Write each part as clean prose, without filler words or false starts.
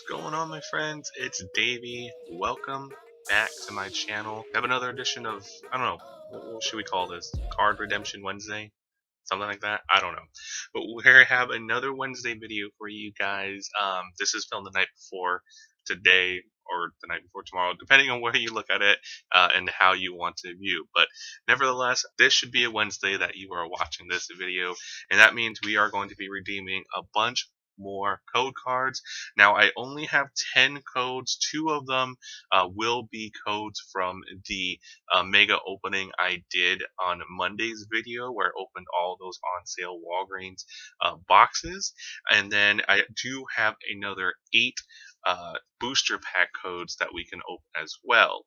going on, my friends? It's Davey. Welcome back to my channel. I have another edition of, I don't know, what should we call this? Card Redemption Wednesday? Something like that? I don't know. But we have another Wednesday video for you guys. This is filmed the night before today or the night before tomorrow, depending on where you look at it and how you want to view. But nevertheless, this should be a Wednesday that you are watching this video, and that means we are going to be redeeming a bunch more code cards. Now I only have 10 codes. 2 of them will be codes from the mega opening I did on Monday's video, where I opened all those on sale Walgreens boxes, and then I do have another 8 booster pack codes that we can open as well.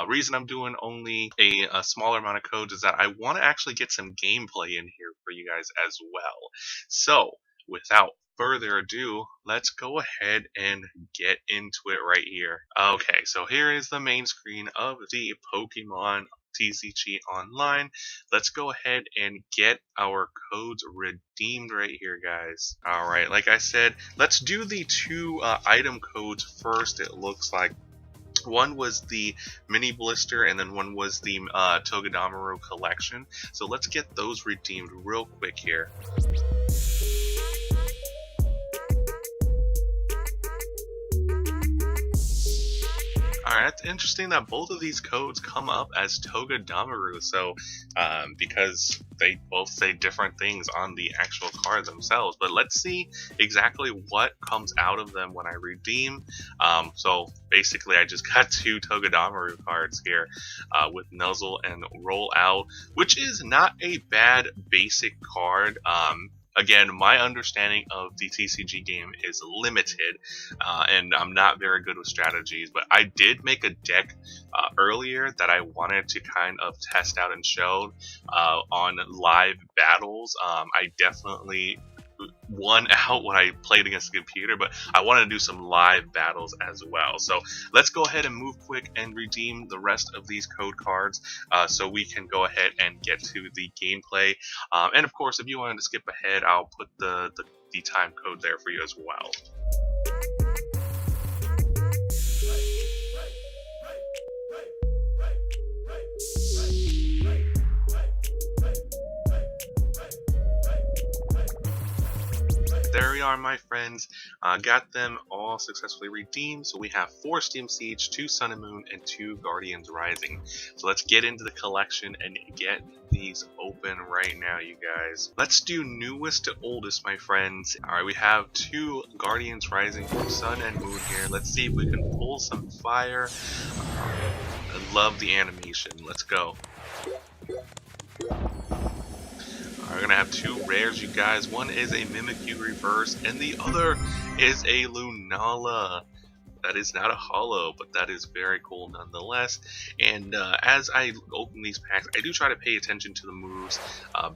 Reason I'm doing only a smaller amount of codes is that I want to actually get some gameplay in here for you guys as well. So without further ado, let's go ahead and get into it right here. Okay, so here is the main screen of the Pokemon TCG Online. Let's go ahead and get our codes redeemed right here, guys. Alright, like I said, let's do the 2 item codes first, it looks like. One was the mini blister, and then one was the Togedemaru collection. So let's get those redeemed real quick here. Alright, that's interesting that both of these codes come up as Togedemaru, so because they both say different things on the actual cards themselves. But let's see exactly what comes out of them when I redeem. So basically I just got 2 Togedemaru cards here with Nuzzle and Roll Out, which is not a bad basic card. Again, my understanding of the TCG game is limited, and I'm not very good with strategies, but I did make a deck earlier that I wanted to kind of test out and show on live battles. I definitely won out when I played against the computer, but I wanted to do some live battles as well. So let's go ahead and move quick and redeem the rest of these code cards so we can go ahead and get to the gameplay. And of course, if you wanted to skip ahead, I'll put the time code there for you as well. There we are, my friends. Got them all successfully redeemed. So we have 4 Steam Siege, 2 Sun and Moon, and 2 Guardians Rising. So let's get into the collection and get these open right now, you guys. Let's do newest to oldest, my friends. Alright, we have 2 Guardians Rising from Sun and Moon here. Let's see if we can pull some fire. I love the animation. Let's go. We're gonna have 2 rares, you guys. One is a Mimikyu reverse, and the other is a Lunala. That is not a holo, but that is very cool nonetheless. And as I open these packs, I do try to pay attention to the moves.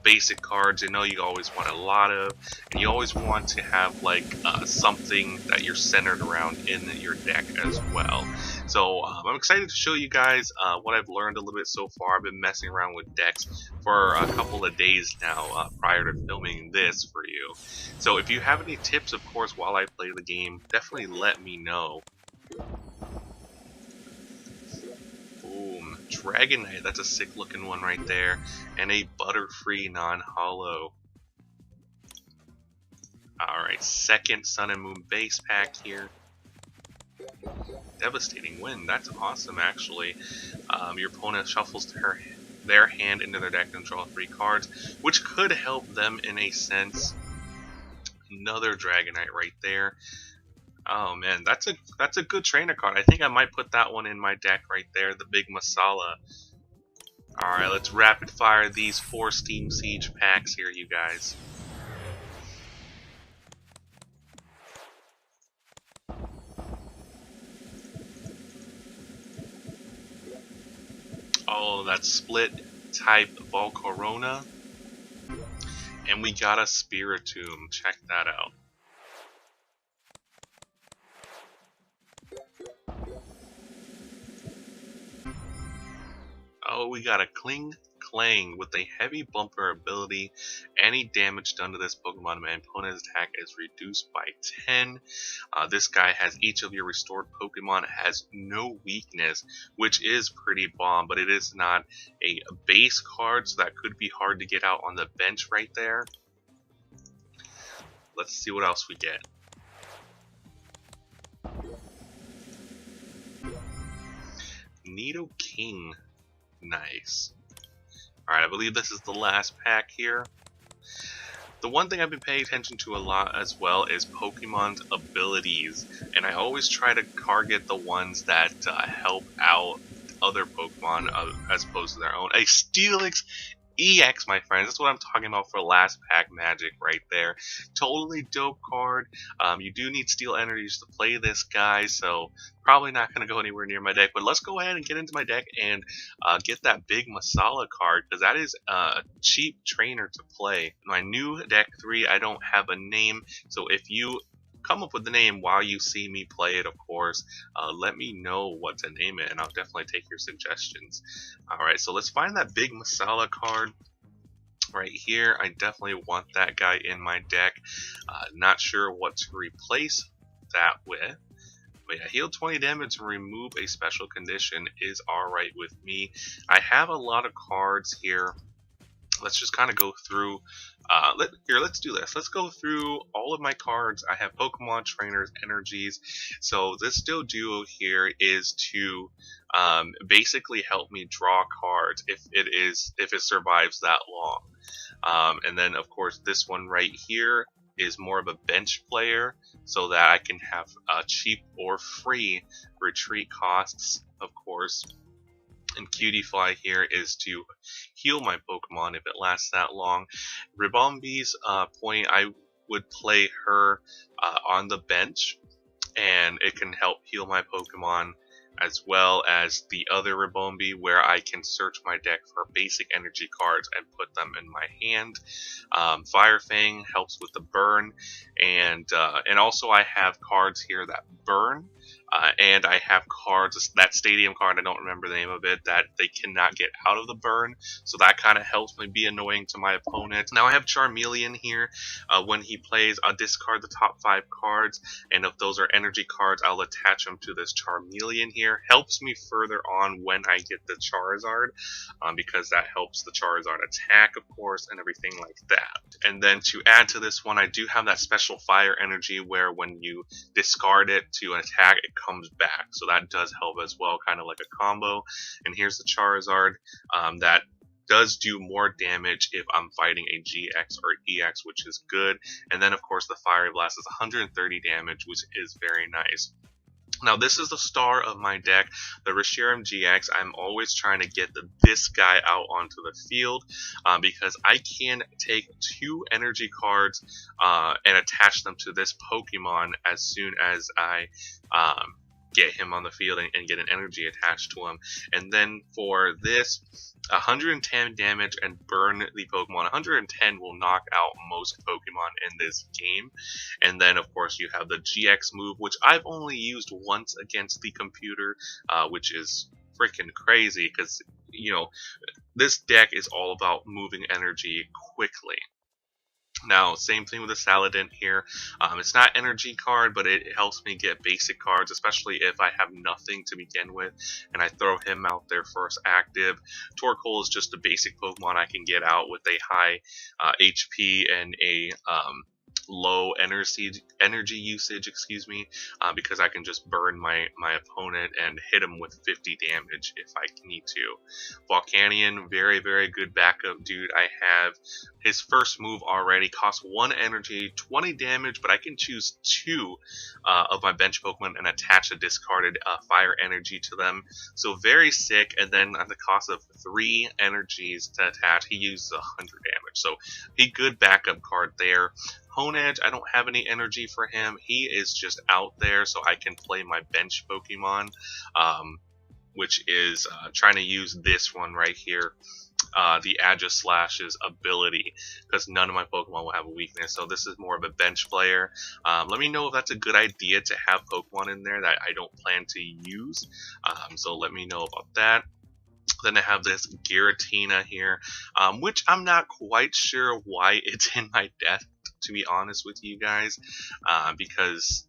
Basic cards, you know, you always want a lot of, and you always want to have like something that you're centered around in your deck as well. So I'm excited to show you guys what I've learned a little bit so far. I've been messing around with decks for a couple of days now prior to filming this for you. So if you have any tips, of course, while I play the game, definitely let me know. Boom. Dragonite, that's a sick looking one right there. And a Butterfree non-holo. Alright, second Sun and Moon base pack here. Devastating win. That's awesome, actually. Your opponent shuffles their hand into their deck and draw 3 cards, which could help them in a sense. Another Dragonite right there. Oh man, that's a good trainer card. I think I might put that one in my deck right there, the big Masala. Alright, let's rapid fire these 4 Steam Siege packs here, you guys. Oh, that's split type Volcarona. And we got a Spiritomb. Check that out. Oh, we got a Kling playing with a heavy bumper ability. Any damage done to this Pokemon, my opponent's attack is reduced by 10. This guy has each of your restored Pokemon has no weakness, which is pretty bomb, but it is not a base card, so that could be hard to get out on the bench right there. Let's see what else we get. Nidoking. Nice. Alright, I believe this is the last pack here. The one thing I've been paying attention to a lot as well is Pokemon's abilities, and I always try to target the ones that help out other Pokemon as opposed to their own. A Steelix EX, my friends, that's what I'm talking about for last pack magic right there. Totally dope card. You do need Steel Energies to play this guy, so probably not going to go anywhere near my deck. But let's go ahead and get into my deck and get that big Masala card, because that is a cheap trainer to play. My new deck 3, I don't have a name, so if you come up with the name while you see me play it, of course, let me know what to name it, and I'll definitely take your suggestions. Alright, so let's find that big Masala card right here. I definitely want that guy in my deck. Not sure what to replace that with. But yeah, heal 20 damage and remove a special condition is alright with me. I have a lot of cards here. Let's just kind of go through. Let's do this. Let's go through all of my cards. I have Pokemon trainers, energies. So this Duo here is to basically help me draw cards if it survives that long. And then of course this one right here is more of a bench player, so that I can have cheap or free retreat costs, of course. And Cutiefly here is to heal my Pokemon if it lasts that long. Ribombi's point, I would play her on the bench, and it can help heal my Pokemon, as well as the other Ribombi, where I can search my deck for basic energy cards and put them in my hand. Fire Fang helps with the burn, and also I have cards here that burn. And I have cards, that stadium card, I don't remember the name of it, that they cannot get out of the burn, so that kind of helps me be annoying to my opponent. Now I have Charmeleon here. When he plays, I'll discard the top 5 cards, and if those are energy cards, I'll attach them to this Charmeleon here. Helps me further on when I get the Charizard, because that helps the Charizard attack, of course, and everything like that. And then to add to this one, I do have that special fire energy where when you discard it to an attack, it comes back, so that does help as well, kind of like a combo. And here's the Charizard that does do more damage if I'm fighting a GX or EX, which is good. And then of course the Fiery Blast is 130 damage, which is very nice. Now this is the star of my deck, the Reshiram GX. I'm always trying to get this guy out onto the field because I can take 2 energy cards and attach them to this Pokemon as soon as I get him on the field and get an energy attached to him. And then for this, 110 damage and burn the Pokemon. 110 will knock out most Pokemon in this game. And then of course you have the GX move, which I've only used once against the computer, which is freaking crazy because, you know, this deck is all about moving energy quickly. Now, same thing with the Saladin here. It's not energy card, but it helps me get basic cards, especially if I have nothing to begin with, and I throw him out there first active. Torkoal is just a basic Pokemon I can get out with a high HP and a low energy usage, because I can just burn my opponent and hit him with 50 damage if I need to. Volcanion, very, very good backup dude. I have his first move already, costs 1 energy, 20 damage, but I can choose 2 of my bench Pokemon and attach a discarded fire energy to them. So very sick, and then at the cost of 3 energies to attach, he uses 100 damage. So a good backup card there. Honedge, I don't have any energy for him. He is just out there, so I can play my bench Pokemon, which is trying to use this one right here, the Aegislash's ability, because none of my Pokemon will have a weakness. So this is more of a bench player. Let me know if that's a good idea to have Pokemon in there that I don't plan to use. So let me know about that. Then I have this Giratina here, which I'm not quite sure why it's in my deck, to be honest with you guys, because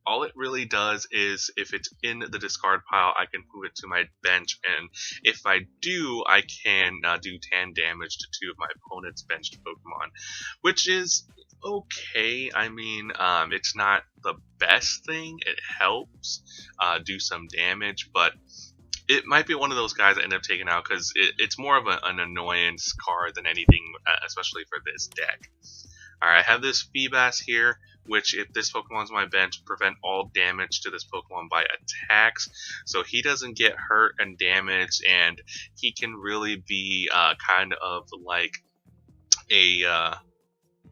all it really does is if it's in the discard pile, I can move it to my bench, and if I do, I can do 10 damage to 2 of my opponent's benched Pokemon, which is okay. I mean, it's not the best thing. It helps do some damage, but it might be one of those guys I end up taking out because it's more of an annoyance card than anything, especially for this deck. Alright, I have this Feebas here, which if this Pokemon's on my bench, prevent all damage to this Pokemon by attacks. So he doesn't get hurt and damaged, and he can really be kind of like a...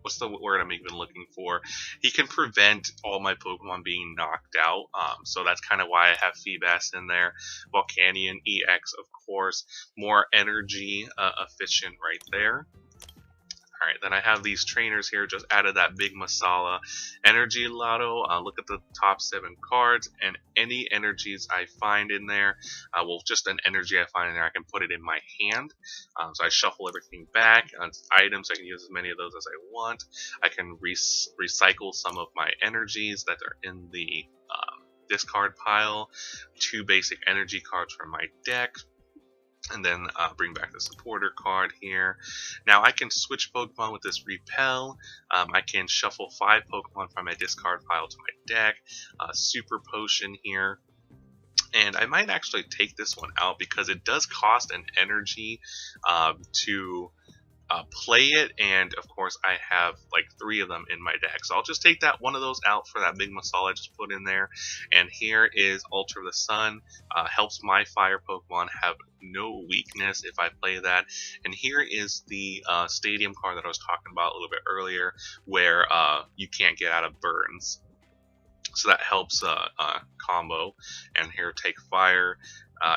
what's the word I'm even looking for? He can prevent all my Pokemon being knocked out. So that's kind of why I have Feebas in there. Volcanion EX, of course. More energy efficient right there. Alright, then I have these trainers here, just added that big masala. Energy Lotto, look at the top 7 cards, and any energies I find in there, well, just an energy I find in there, I can put it in my hand. So I shuffle everything back. On items, I can use as many of those as I want. I can recycle some of my energies that are in the discard pile. 2 basic energy cards from my deck. And then bring back the supporter card here. Now I can switch Pokemon with this Repel. I can shuffle 5 Pokemon from my discard pile to my deck. Super Potion here. And I might actually take this one out because it does cost an energy to play it, and of course I have like 3 of them in my deck, so I'll just take that one of those out for that big masala I just put in there. And here is Ultra the Sun, helps my fire Pokemon have no weakness if I play that. And here is the stadium card that I was talking about a little bit earlier, where you can't get out of burns, so that helps combo. And here, take fire.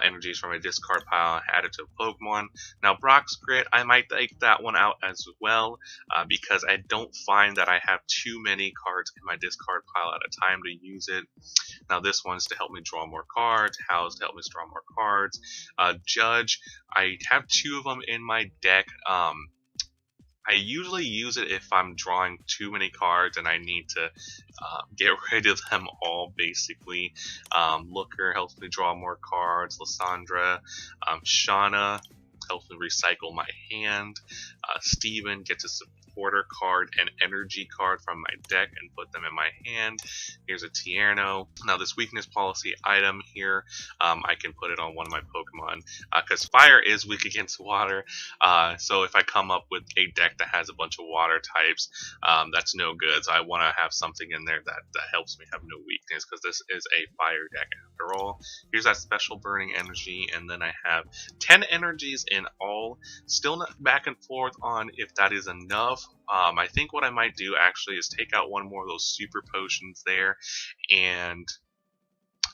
Energies from a discard pile, add it to a Pokemon. Now Brock's Grit, I might take that one out as well, because I don't find that I have too many cards in my discard pile at a time to use it. Now this one's to help me draw more cards, How's to help me draw more cards. Judge, I have 2 of them in my deck. I usually use it if I'm drawing too many cards and I need to get rid of them all, basically. Looker helps me draw more cards. Lysandra, Shauna helps me recycle my hand. Steven gets a supporter card and energy card from my deck and put them in my hand. Here's a Tierno. Now this weakness policy item here, I can put it on one of my Pokemon, because fire is weak against water. So if I come up with a deck that has a bunch of water types, that's no good. So I want to have something in there that helps me have no weakness, because this is a fire deck after all. Here's that special burning energy, and then I have 10 energies in all. Still not back and forth on if that is enough. I think what I might do actually is take out one more of those super potions there, and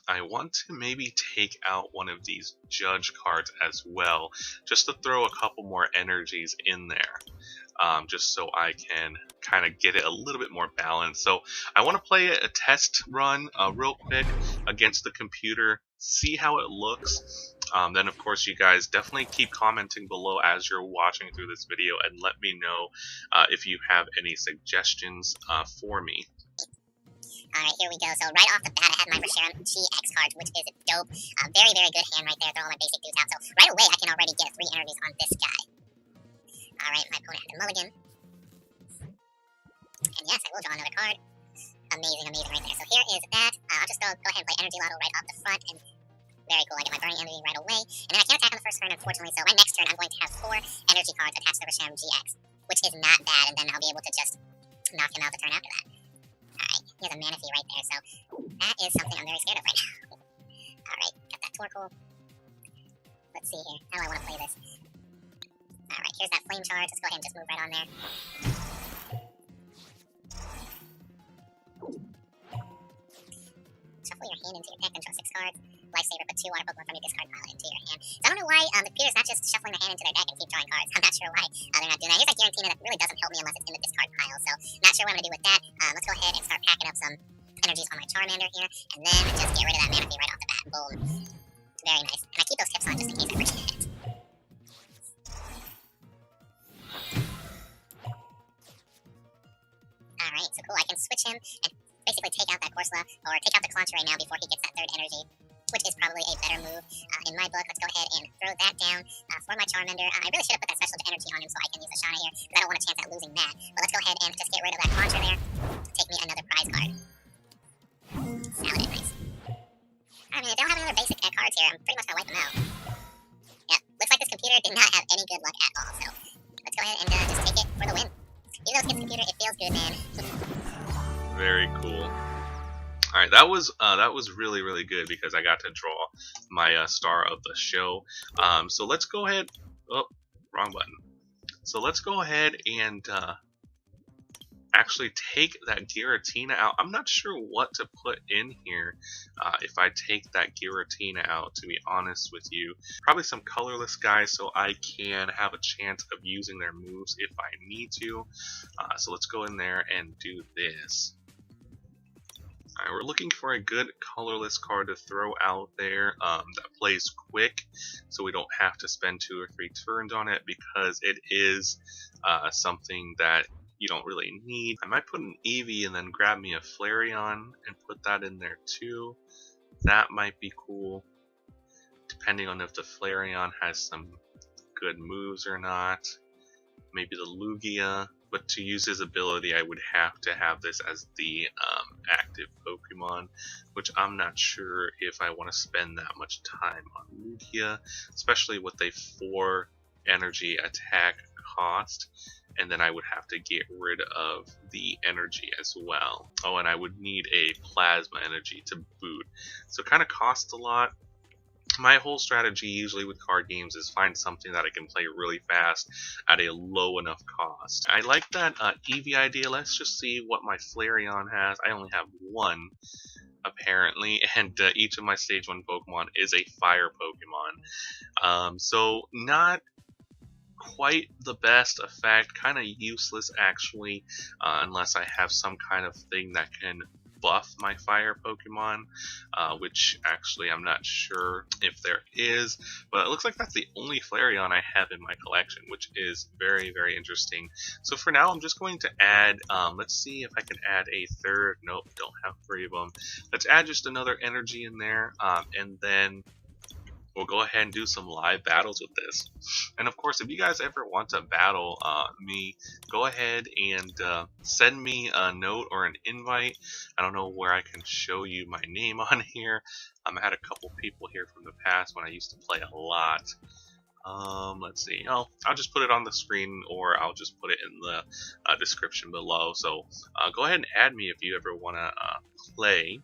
I want to maybe take out one of these judge cards as well, just to throw a couple more energies in there, just so I can kind of get it a little bit more balanced. So I want to play a test run real quick against the computer, see how it looks. Then of course you guys definitely keep commenting below as you're watching through this video, and let me know if you have any suggestions for me. Alright, here we go. So right off the bat, I have my Reshiram GX cards, which is dope. Very, very good hand right there. Throw all my basic dudes out. So right away, I can already get 3 energies on this guy. Alright, my opponent had a mulligan. And yes, I will draw another card. Amazing, amazing right there. So here is that. I'll just go ahead and play Energy Lotto right off the front. And very cool. I get my Burning Energy right away. And then I can't attack on the first turn, unfortunately. So my next turn, I'm going to have 4 energy cards attached to the Reshiram GX, which is not bad. And then I'll be able to just knock him out the turn after that. Alright, he has a Manaphy right there, so that is something I'm very scared of right now. Alright, got that Torkoal. Let's see here. How do I want to play this? Alright, here's that Flame Charge. Let's go ahead and just move right on there. Shuffle your hand into your deck and draw 6 cards. Lifesaver, put 2 water Pokemon from your discard pile into your hand. So I don't know why the computer's not just shuffling their hand into their deck and keep drawing cards. I'm not sure why they're not doing that. Here's that Giratina that really doesn't help me unless it's in the discard pile, so not sure what I'm going to do with that. Let's go ahead and start packing up some energies on my Charmander here, and then just get rid of that Manaphy right off the bat. Boom. Very nice. And I keep those tips on just in case I forget. Alright, so cool. I can switch him and basically take out that Corsola, or take out the Clauncher right now before he gets that third energy, which is probably a better move in my book. Let's go ahead and throw that down for my Charmander. I really should have put that special energy on him so I can use a Shauna here, because I don't want a chance at losing that. But let's go ahead and just get rid of that Clauncher there. Take me another prize card. Saladin, nice. Alright, man, I don't have another basic cards here. I'm pretty much gonna wipe them out. Yeah, looks like this computer did not have any good luck at all, so let's go ahead and just take it for the win. Even though it's against the computer, it feels good, man. Very cool. All right, that was really, really good because I got to draw my star of the show. So let's go ahead. Oh, wrong button. So let's go ahead and actually take that Giratina out. I'm not sure what to put in here if I take that Giratina out, to be honest with you. Probably some colorless guys so I can have a chance of using their moves if I need to. So let's go in there and do this. Alright, we're looking for a good colorless card to throw out there that plays quick, so we don't have to spend 2 or 3 turns on it, because it is something that you don't really need. I might put an Eevee and then grab me a Flareon and put that in there too. That might be cool, depending on if the Flareon has some good moves or not. Maybe the Lugia. But to use his ability, I would have to have this as the active Pokemon, which I'm not sure if I want to spend that much time on Lugia, especially with a 4 energy attack cost, and then I would have to get rid of the energy as well. Oh, and I would need a plasma energy to boot, so it kind of costs a lot. My whole strategy usually with card games is find something that I can play really fast at a low enough cost. I like that Eevee idea. Let's just see what my Flareon has. I only have 1 apparently, and each of my stage 1 Pokemon is a fire Pokemon. So not quite the best effect, kind of useless actually, unless I have some kind of thing that can buff my fire Pokemon, which actually I'm not sure if there is, but it looks like that's the only Flareon I have in my collection, which is very, very interesting. So for now, I'm just going to add, let's see if I can add a third. Nope, don't have 3 of them. Let's add just another energy in there, and then we'll go ahead and do some live battles with this. And of course, if you guys ever want to battle me, go ahead and send me a note or an invite. I don't know where I can show you my name on here. I had a couple people here from the past when I used to play a lot. Let's see. I'll just put it on the screen, or I'll just put it in the description below. So go ahead and add me if you ever want to play.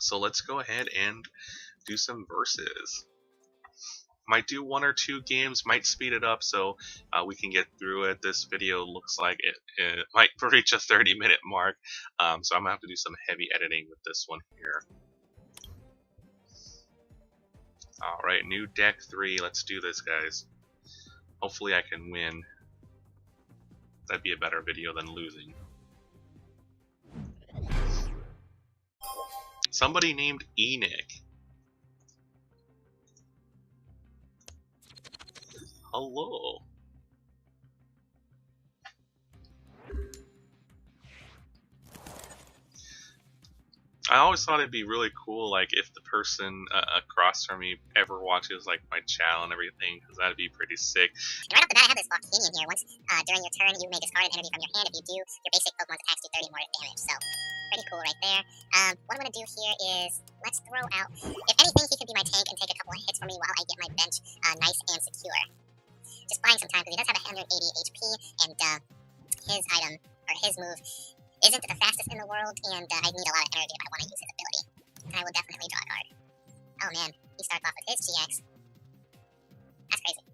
So let's go ahead and do some verses. Might do 1 or 2 games, might speed it up so we can get through it. This video looks like it might reach a 30-minute mark, so I'm gonna have to do some heavy editing with this one here. Alright, new deck 3, let's do this, guys. Hopefully I can win. That'd be a better video than losing. Somebody named ENIK. Hello. I always thought it'd be really cool, like, if the person across from me ever watches, like, my channel and everything, because that'd be pretty sick. And right off the bat, I have this Volcanion here. Once during your turn, you may discard an energy from your hand. If you do, your basic Pokemon's attacks do 30 more damage. So, pretty cool right there. What I'm going to do here is, let's throw out, if anything, he can be my tank and take a couple of hits for me while I get my bench nice and secure. Just buying some time, because he does have 180 HP, and his item, or his move, isn't the fastest in the world, and I need a lot of energy if I want to use his ability. And I will definitely draw a card. Oh man, he starts off with his GX. That's crazy.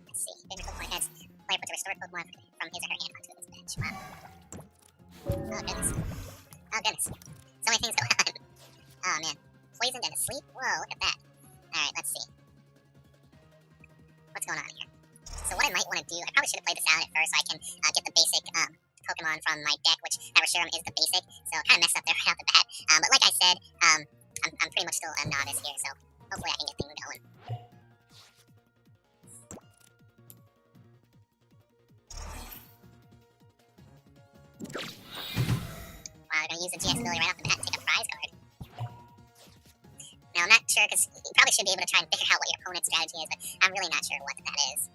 Let's see, favorite Pokemon heads. Player puts a restored Pokemon from his or her hand onto his bench. Wow. Oh goodness. Oh goodness. So many things going on. Oh man. Poisoned and asleep? Whoa, look at that. Alright, let's see. What's going on here? So what I might want to do, I probably should have played this out at first so I can get the basic Pokemon from my deck, which Reshiram is the basic, so kind of messed up there right off the bat. But like I said, I'm pretty much still a novice here, so hopefully I can get things going. Wow, they're gonna use the GX ability right off the bat and take a prize card. Now, I'm not sure, because you probably should be able to try and figure out what your opponent's strategy is, but I'm really not sure what that is.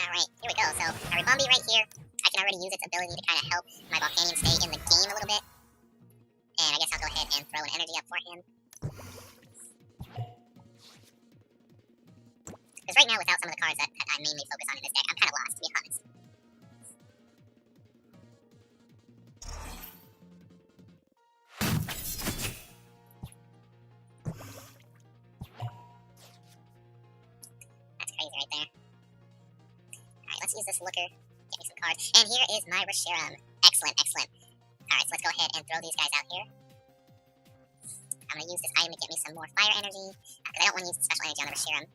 Alright, here we go. So, our Ribombi right here, I can already use its ability to kind of help my Volcanion stay in the game a little bit. And I guess I'll go ahead and throw an energy up for him. Because right now, without some of the cards that I mainly focus on in this deck, I'm kind of lost, to be honest. That's crazy right there. Alright, let's use this looker. Get me some cards. And here is my Reshiram. Excellent, excellent. Alright, so let's go ahead and throw these guys out here. I'm going to use this item to get me some more fire energy, because I don't want to use the special energy on the Reshiram.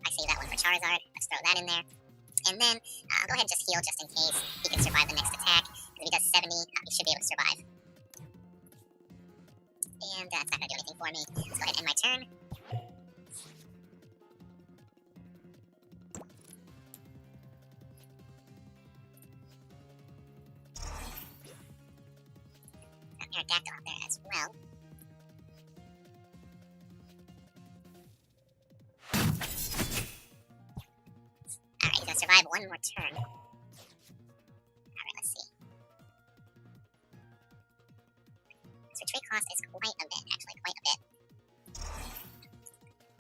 I save that one for Charizard. Let's throw that in there. And then, I'll go ahead and just heal just in case he can survive the next attack. If he does 70, he should be able to survive. And that's not going to do anything for me. Let's go ahead and end my turn. Got Aerodactyl out there as well. Alright, he's going to survive one more turn. Alright, let's see. His retreat cost is quite a bit, actually, quite a bit.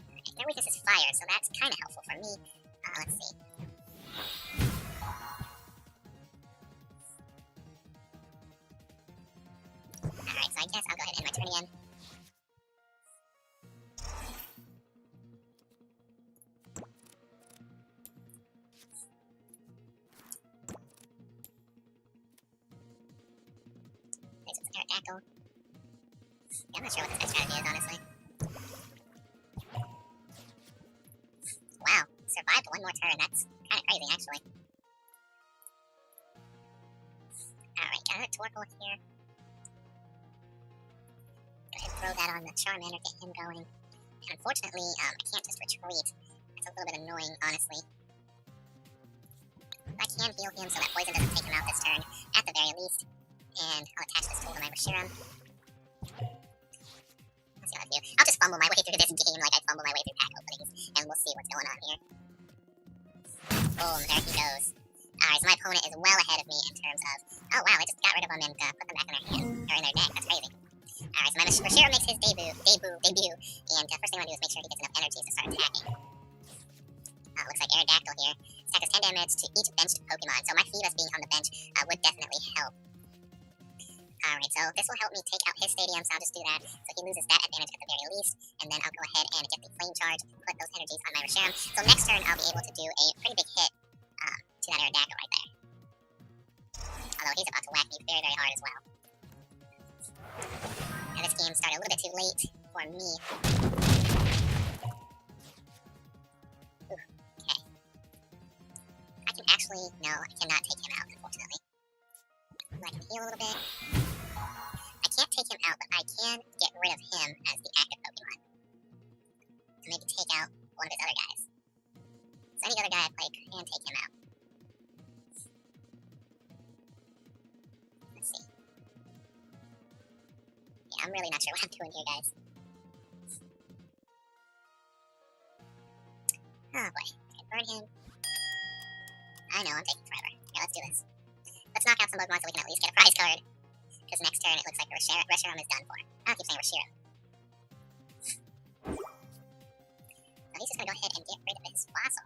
Alright, their weakness is fire, so that's kind of helpful for me. Let's see. Alright, so I guess I'll go ahead and end my turn again. There's some Aerodactyl. Yeah, I'm not sure what this guy's strategy is, honestly. Wow, survived one more turn. That's kind of crazy, actually. Alright, got a Torkoal here. Go ahead and throw that on the Charmander, get him going. And unfortunately, I can't just retreat. That's a little bit annoying, honestly. I can heal him so that poison doesn't take him out this turn, at the very least. And I'll attach this tool to my Reshiram. Let's see what I do. I'll just fumble my way through this game like I fumble my way through pack openings, and we'll see what's going on here. Boom, there he goes. Alright, so my opponent is well ahead of me in terms of... Oh wow, I just got rid of them and put them back in their hand, or in their deck. That's crazy. Alright, so my Reshiram makes his debut, and first thing I want to do is make sure he gets enough energy to start attacking. Looks like Aerodactyl here. This attack is 10 damage to each benched Pokemon, so my Phoebus being on the bench would definitely help. Alright, so this will help me take out his stadium, so I'll just do that. So he loses that advantage at the very least, and then I'll go ahead and get the Flame Charge and put those energies on my Reshiram. So next turn, I'll be able to do a pretty big hit to that Aerodactyl right there. Although he's about to whack me very, very hard as well. Now this game started a little bit too late for me. Ooh, okay. I can actually... No, I cannot take him out, unfortunately. I can heal a little bit. I can't take him out, but I can get rid of him as the active Pokemon. And maybe take out one of his other guys. So any other guy I play can take him out. Let's see. Yeah, I'm really not sure what I'm doing here, guys. Oh boy. Can I burn him? I know, I'm taking forever. Yeah, let's do this. Let's knock out some Pokemon so we can at least get a prize card. Because next turn it looks like Reshiram is done for. I'll keep saying Reshiram. So he's just gonna go ahead and get rid of his fossil.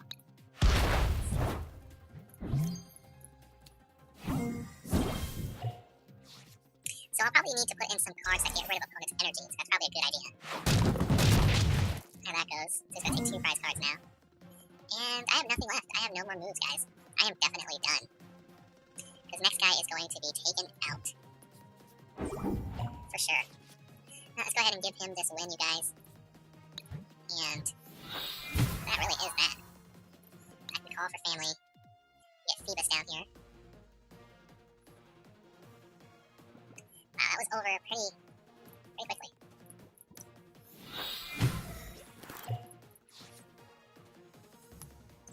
So I'll probably need to put in some cards that get rid of opponent's energies. That's probably a good idea. How that goes. So he's gonna take 2 prize cards now. And I have nothing left. I have no more moves, guys. I am definitely done. Because next guy is going to be taken out. For sure. Now, let's go ahead and give him this win, you guys. And that really is that. I can call for family. Get Phoebus down here. Wow, that was over pretty quickly.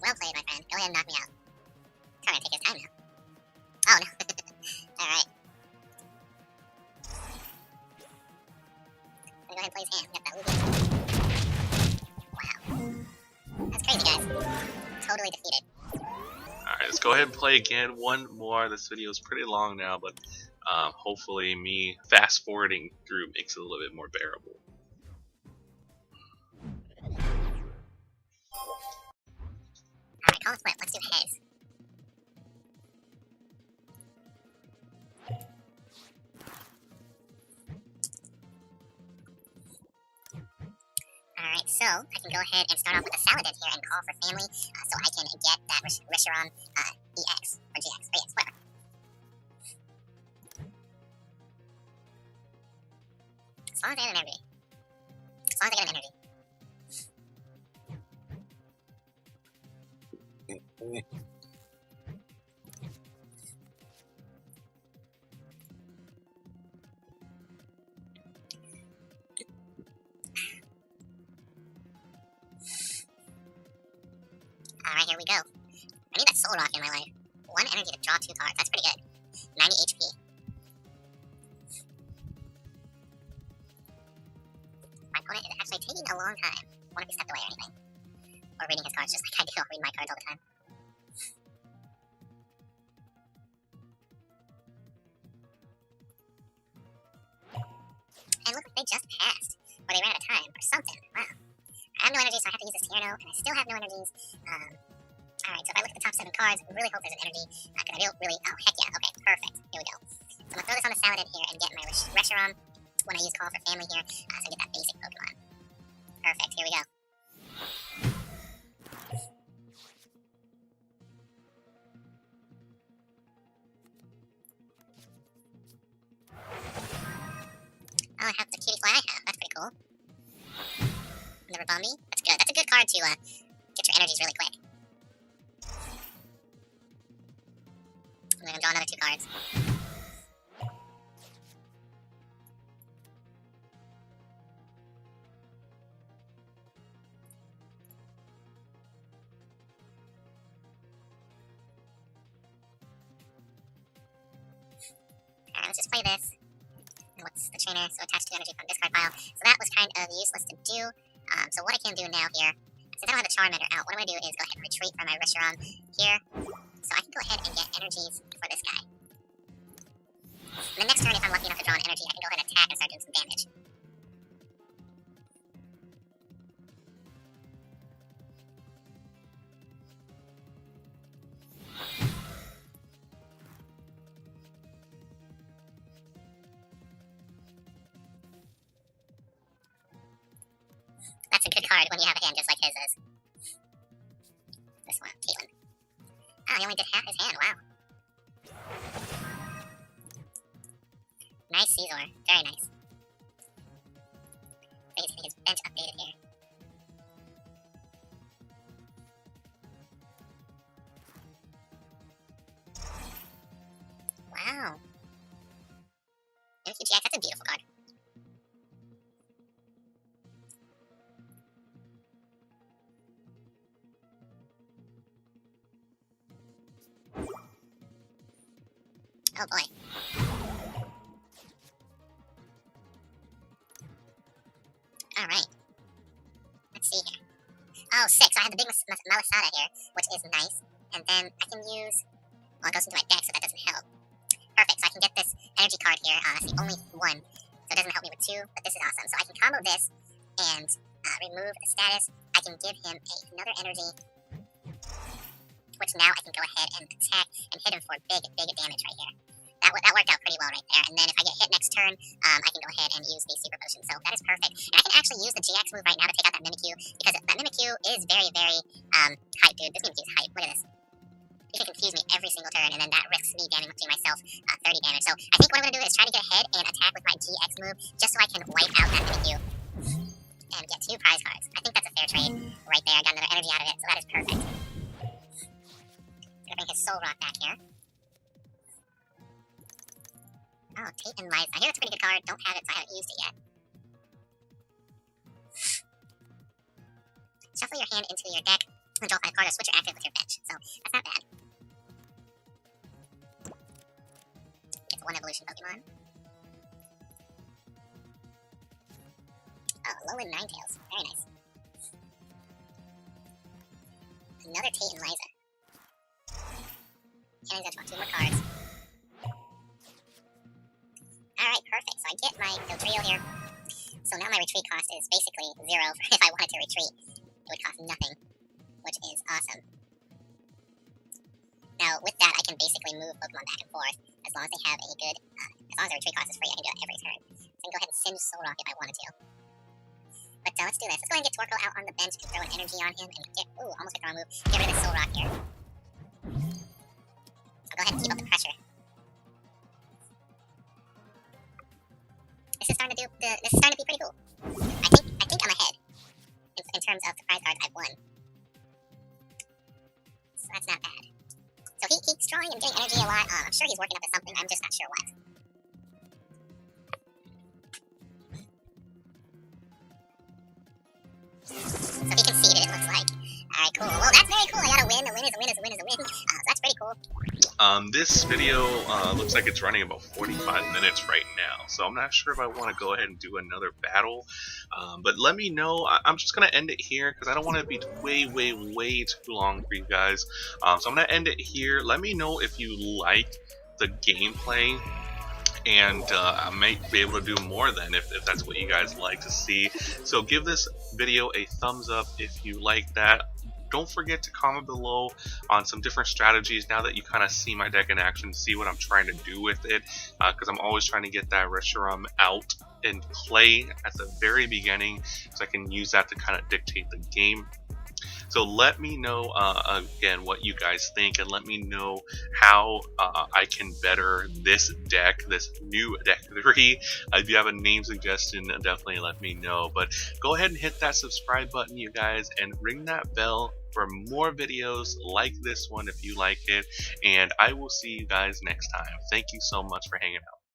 Well played, my friend. Go ahead and knock me out. Trying to take his time now. Oh That's crazy, guys. Totally defeated. Alright, let's go ahead and play again. One more. This video is pretty long now, but hopefully me fast forwarding through makes it a little bit more bearable. Alright, call a flip. Let's do heads. Alright, so I can go ahead and start off with a Saladin here and call for family, so I can get that Reshiram EX, or GX, or EX, whatever. As long as I get an energy. As long as I get an energy. Alright, here we go. I need that Soul Rock in my life. 1 energy to draw 2 cards. That's pretty good. 90 HP. My opponent is actually taking a long time. Won't if he stepped away or anything. Or reading his cards just like I do. I'll read my cards all the time. And look like they just passed. Or they ran out of time or something. Wow. I have no energy, so I have to use this Tyranno, and I still have no energies. Alright, so if I look at the top 7 cards, I really hope there's an energy. Because I don't really. Oh, heck yeah. Okay, perfect. Here we go. So I'm going to throw this on the Saladin here and get my Reshiram when I use Call for Family here. So I get that basic Pokemon. Perfect. Here we go. Oh, I have the Cutie Fly I have. That's pretty cool. The Rabumbi. That's good. That's a good card to get your energies really quick. I'm gonna draw another 2 cards. Alright, let's just play this. And what's the trainer? So attach 2 energy from discard pile. So that was kind of useless to do. So what I can do now here, since I don't have the Charmander out, what I'm going to do is go ahead and retreat from my Reshiram here. So I can go ahead and get energies for this guy. And the next turn, if I'm lucky enough to draw an energy, I can go ahead and attack and start doing some damage. That's a good card when you have a hand just like his is. This one, Caitlyn. Oh, he only did half his hand, wow. Nice Caesar, very nice. I think he's getting his bench updated here. Wow. MQGX, that's a beautiful card. Oh boy. Alright. Let's see here. Oh, 6. So I have the big Malasada here, which is nice. And then I can use... Well, it goes into my deck, so that doesn't help. Perfect. So I can get this energy card here. That's the only one. So it doesn't help me with 2, but this is awesome. So I can combo this and remove the status. I can give him another energy, which now I can go ahead and attack and hit him for big damage right here. That worked out pretty well right there. And then if I get hit next turn, I can go ahead and use the Super Potion. So that is perfect. And I can actually use the GX move right now to take out that Mimikyu, because that Mimikyu is very hype, dude. This Mimikyu is hype. Look at this. He can confuse me every single turn, and then that risks me damaging myself 30 damage. So I think what I'm going to do is try to get ahead and attack with my GX move, just so I can wipe out that Mimikyu and get 2 prize cards. I think that's a fair trade right there. I got another energy out of it, so that is perfect. Gonna bring his Soul Rock back here. Oh, Tate and Liza. I hear it's a pretty good card. Don't have it, so I haven't used it yet. Shuffle your hand into your deck and draw 5 cards or switch your active with your bench. So, that's not bad. Gets 1 evolution Pokemon. Oh, Alolan Ninetales. Very nice. Another Tate and Liza. Cannon's gonna draw 2 more cards. Alright, perfect. So I get my Dodrio here. So now my retreat cost is basically 0 if I wanted to retreat. It would cost nothing, which is awesome. Now, with that, I can basically move Pokemon back and forth as long as they have a good, as long as their retreat cost is free, I can do it every turn. So I can go ahead and Singe Solrock if I wanted to. But let's do this. Let's go ahead and get Torkoal out on the bench and throw an energy on him and get, ooh, almost hit the wrong move. Get rid of this Solrock here. I'll go ahead and keep up the pressure. This is starting to be pretty cool. I think I'm ahead in terms of the prize cards I've won. So that's not bad. So he keeps drawing and getting energy a lot. I'm sure he's working up to something. I'm just not sure what. So he conceded, it looks like. Alright, cool. Well, that's very cool. I got a win. A win is a win is a win is a win. So that's pretty cool. This video looks like it's running about 45 minutes right now, so I'm not sure if I want to go ahead and do another battle, but let me know. I'm just going to end it here because I don't want to be way too long for you guys, so I'm going to end it here. Let me know if you like the gameplay, and I might be able to do more then if that's what you guys like to see. So give this video a thumbs up if you like that. Don't forget to comment below on some different strategies now that you kind of see my deck in action, see what I'm trying to do with it, because I'm always trying to get that Reshiram out and play at the very beginning so I can use that to kind of dictate the game. So let me know again what you guys think, and let me know how I can better this deck, this new deck 3. If you have a name suggestion, definitely let me know. But go ahead and hit that subscribe button, you guys, and ring that bell for more videos like this one if you like it. And I will see you guys next time. Thank you so much for hanging out.